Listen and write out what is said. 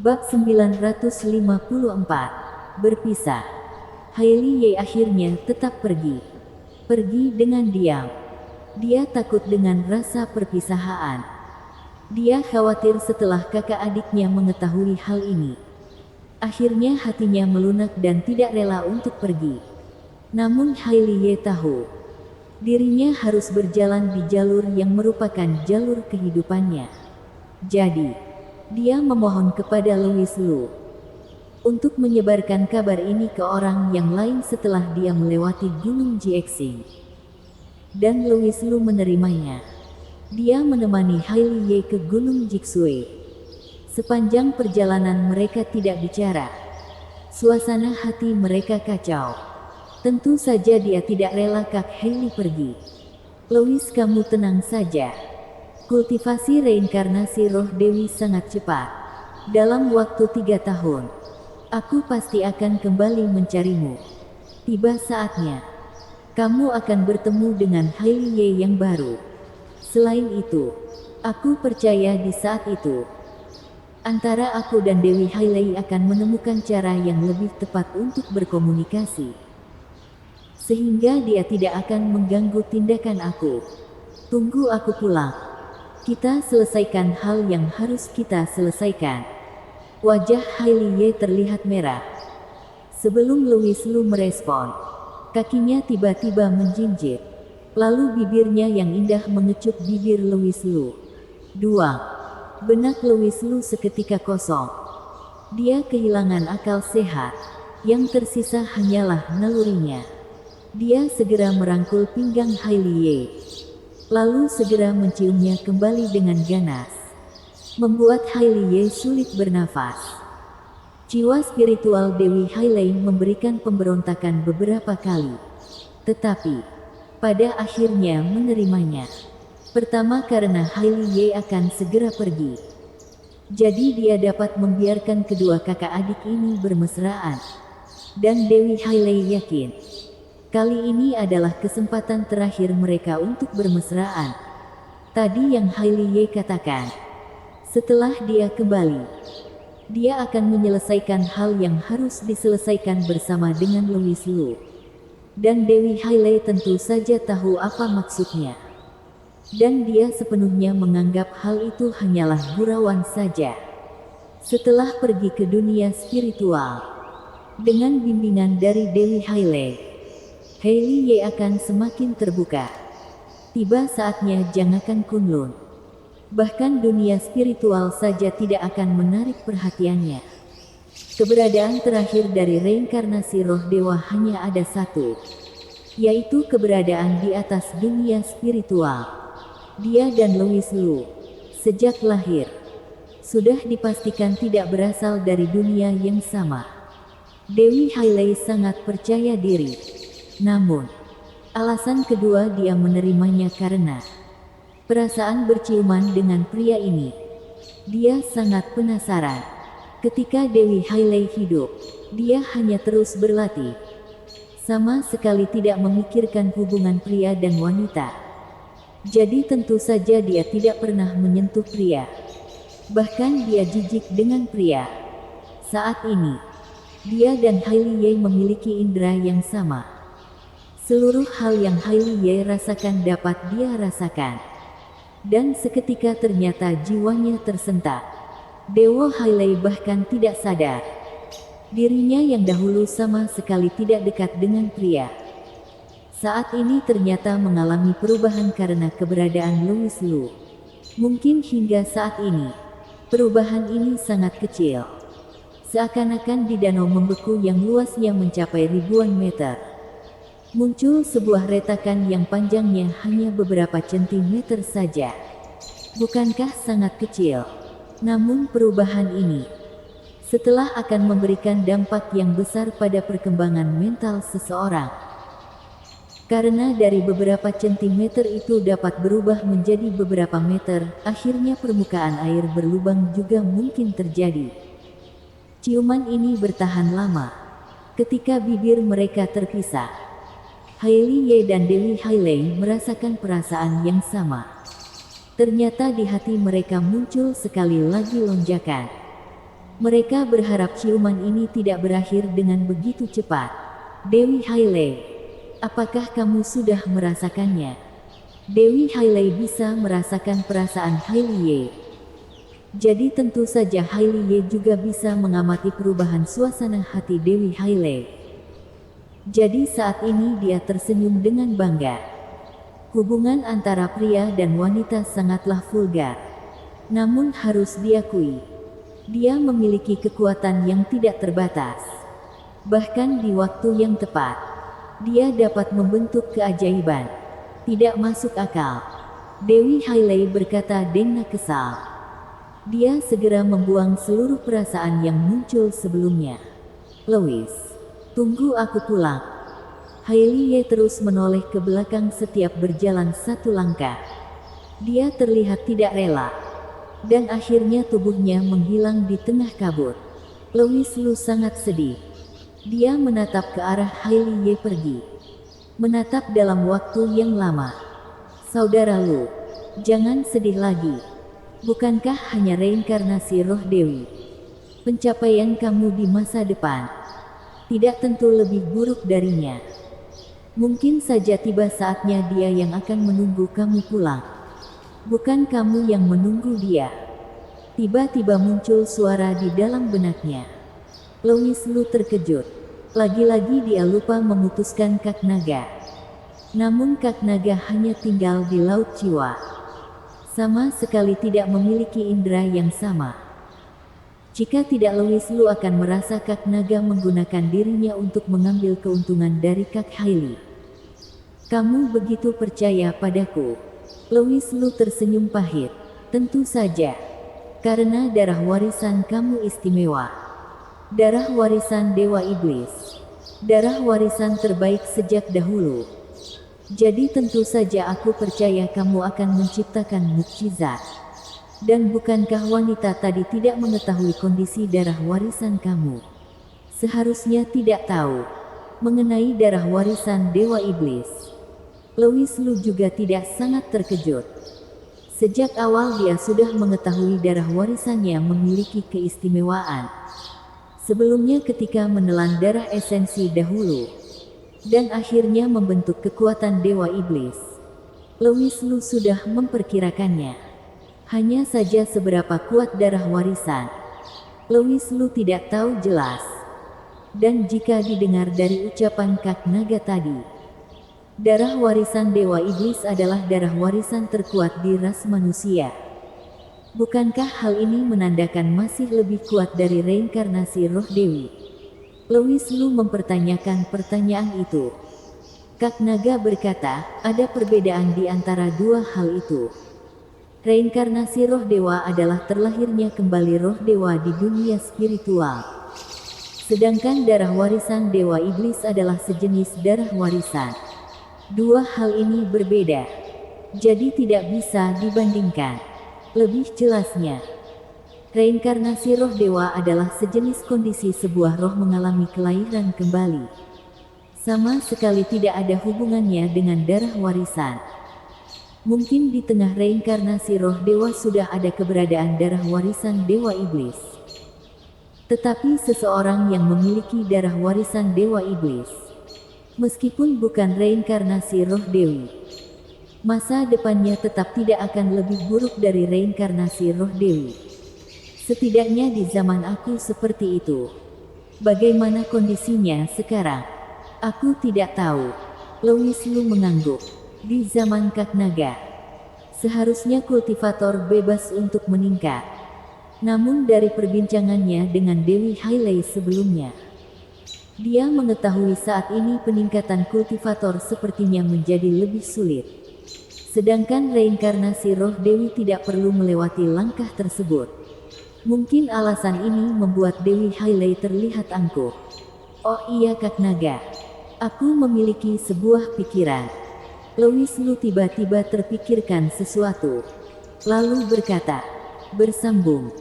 Bab 954. Berpisah. Hailey Ye akhirnya tetap pergi. Pergi dengan diam. Dia takut dengan rasa perpisahan. Dia khawatir setelah kakak adiknya mengetahui hal ini. Akhirnya hatinya melunak dan tidak rela untuk pergi. Namun Hailey Ye tahu, dirinya harus berjalan di jalur yang merupakan jalur kehidupannya. Jadi, dia memohon kepada Louis Lu untuk menyebarkan kabar ini ke orang yang lain setelah dia melewati Gunung Jiexing. Dan Louis Lu menerimanya. Dia menemani Hailey Ye ke Gunung Jixue. Sepanjang perjalanan mereka tidak bicara. Suasana hati mereka kacau. Tentu saja dia tidak rela Kak Hailey pergi. Louis, kamu tenang saja. Kultivasi reinkarnasi roh Dewi sangat cepat. Dalam waktu 3 tahun, aku pasti akan kembali mencarimu. Tiba saatnya, kamu akan bertemu dengan Hailey Ye yang baru. Selain itu, aku percaya di saat itu, antara aku dan Dewi Hailey akan menemukan cara yang lebih tepat untuk berkomunikasi. Sehingga dia tidak akan mengganggu tindakan aku. Tunggu aku pulang. Kita selesaikan hal yang harus kita selesaikan. Wajah Hailey Ye terlihat merah. Sebelum Louis Lu merespon, kakinya tiba-tiba menjinjit. Lalu bibirnya yang indah mengecup bibir Louis Lu. Benak Louis Lu seketika kosong. Dia kehilangan akal sehat. Yang tersisa hanyalah nalurinya. Dia segera merangkul pinggang Hailey Ye, lalu segera menciumnya kembali dengan ganas, membuat Hailey Ye sulit bernafas. Jiwa spiritual Dewi Hailey memberikan pemberontakan beberapa kali, tetapi pada akhirnya menerimanya. Pertama karena Hailey Ye akan segera pergi, jadi dia dapat membiarkan kedua kakak adik ini bermesraan. Dan Dewi Hailey yakin, kali ini adalah kesempatan terakhir mereka untuk bermesraan. Tadi yang Hailey Ye katakan, setelah dia kembali, dia akan menyelesaikan hal yang harus diselesaikan bersama dengan Louis Lu. Dan Dewi Hailey tentu saja tahu apa maksudnya. Dan dia sepenuhnya menganggap hal itu hanyalah gurauan saja. Setelah pergi ke dunia spiritual, dengan bimbingan dari Dewi Hailey, Hailey Ye akan semakin terbuka. Tiba saatnya jangkakan Kunlun. Bahkan dunia spiritual saja tidak akan menarik perhatiannya. Keberadaan terakhir dari reinkarnasi roh dewa hanya ada satu, yaitu keberadaan di atas dunia spiritual. Dia dan Louis Lu, sejak lahir, sudah dipastikan tidak berasal dari dunia yang sama. Dewi Hailey sangat percaya diri. Namun, alasan kedua dia menerimanya karena perasaan berciuman dengan pria ini. Dia sangat penasaran. Ketika Dewi Hailey hidup, dia hanya terus berlatih. Sama sekali tidak memikirkan hubungan pria dan wanita. Jadi tentu saja dia tidak pernah menyentuh pria. Bahkan dia jijik dengan pria. Saat ini, dia dan Hailey Ye memiliki indera yang sama. Seluruh hal yang Hailey Ye rasakan dapat dia rasakan. Dan seketika ternyata jiwanya tersentak. Dewa Hailey bahkan tidak sadar. Dirinya yang dahulu sama sekali tidak dekat dengan pria, saat ini ternyata mengalami perubahan karena keberadaan Louis Lu. Mungkin hingga saat ini, perubahan ini sangat kecil. Seakan-akan di danau membeku yang luasnya mencapai ribuan meter, muncul sebuah retakan yang panjangnya hanya beberapa sentimeter saja. Bukankah sangat kecil? Namun perubahan ini, setelah akan memberikan dampak yang besar pada perkembangan mental seseorang. Karena dari beberapa sentimeter itu dapat berubah menjadi beberapa meter, akhirnya permukaan air berlubang juga mungkin terjadi. Ciuman ini bertahan lama. Ketika bibir mereka terpisah, Hailey Ye dan Dewi Hailey merasakan perasaan yang sama. Ternyata di hati mereka muncul sekali lagi lonjakan. Mereka berharap ciuman ini tidak berakhir dengan begitu cepat. Dewi Hailey, apakah kamu sudah merasakannya? Dewi Hailey bisa merasakan perasaan Hailie. Jadi tentu saja Hailie juga bisa mengamati perubahan suasana hati Dewi Hailey. Jadi saat ini dia tersenyum dengan bangga. Hubungan antara pria dan wanita sangatlah vulgar. Namun harus diakui, dia memiliki kekuatan yang tidak terbatas. Bahkan di waktu yang tepat, dia dapat membentuk keajaiban. Tidak masuk akal. Dewi Hailey berkata dengan kesal. Dia segera membuang seluruh perasaan yang muncul sebelumnya. Louis, tunggu aku pulang. Hailie terus menoleh ke belakang setiap berjalan satu langkah. Dia terlihat tidak rela. Dan akhirnya tubuhnya menghilang di tengah kabut. Louis Lu sangat sedih. Dia menatap ke arah Hailie pergi. Menatap dalam waktu yang lama. Saudara Lu, jangan sedih lagi. Bukankah hanya reinkarnasi roh dewi? Pencapaian kamu di masa depan tidak tentu lebih buruk darinya. Mungkin saja tiba saatnya dia yang akan menunggu kamu pulang. Bukan kamu yang menunggu dia. Tiba-tiba muncul suara di dalam benaknya. Louis Lu terkejut. Lagi-lagi dia lupa memutuskan kak naga. Namun kak naga hanya tinggal di laut jiwa. Sama sekali tidak memiliki indera yang sama. Jika tidak, Louis Lu akan merasa kak naga menggunakan dirinya untuk mengambil keuntungan dari kak Hailey. Kamu begitu percaya padaku? Louis Lu tersenyum pahit. Tentu saja. Karena darah warisan kamu istimewa. Darah warisan Dewa Iblis. Darah warisan terbaik sejak dahulu. Jadi tentu saja aku percaya kamu akan menciptakan mukjizat. Dan bukankah wanita tadi tidak mengetahui kondisi darah warisan kamu? Seharusnya tidak tahu mengenai darah warisan Dewa Iblis. Louis Lu juga tidak sangat terkejut. Sejak awal dia sudah mengetahui darah warisannya memiliki keistimewaan. Sebelumnya ketika menelan darah esensi dahulu, dan akhirnya membentuk kekuatan Dewa Iblis, Louis Lu sudah memperkirakannya. Hanya saja seberapa kuat darah warisan, Louis Lu tidak tahu jelas. Dan jika didengar dari ucapan kak naga tadi, darah warisan Dewa Iblis adalah darah warisan terkuat di ras manusia. Bukankah hal ini menandakan masih lebih kuat dari reinkarnasi roh dewi? Louis Lu mempertanyakan pertanyaan itu. Kak Naga berkata, ada perbedaan di antara dua hal itu. Reinkarnasi roh dewa adalah terlahirnya kembali roh dewa di dunia spiritual. Sedangkan darah warisan Dewa Iblis adalah sejenis darah warisan. Dua hal ini berbeda. Jadi tidak bisa dibandingkan. Lebih jelasnya, reinkarnasi roh dewa adalah sejenis kondisi sebuah roh mengalami kelahiran kembali. Sama sekali tidak ada hubungannya dengan darah warisan. Mungkin di tengah reinkarnasi roh dewa sudah ada keberadaan darah warisan Dewa Iblis. Tetapi seseorang yang memiliki darah warisan Dewa Iblis, meskipun bukan reinkarnasi roh dewi, masa depannya tetap tidak akan lebih buruk dari reinkarnasi roh dewi. Setidaknya di zaman aku seperti itu. Bagaimana kondisinya sekarang? Aku tidak tahu. Louis Lu mengangguk. Di zaman Kak Naga, seharusnya kultivator bebas untuk meningkat. Namun dari perbincangannya dengan Dewi Hailey sebelumnya, dia mengetahui saat ini peningkatan kultivator sepertinya menjadi lebih sulit. Sedangkan reinkarnasi roh dewi tidak perlu melewati langkah tersebut. Mungkin alasan ini membuat Dewi Hailey terlihat angkuh. Oh iya Kak Naga, aku memiliki sebuah pikiran. Louis Lu tiba-tiba terpikirkan sesuatu, lalu berkata, bersambung.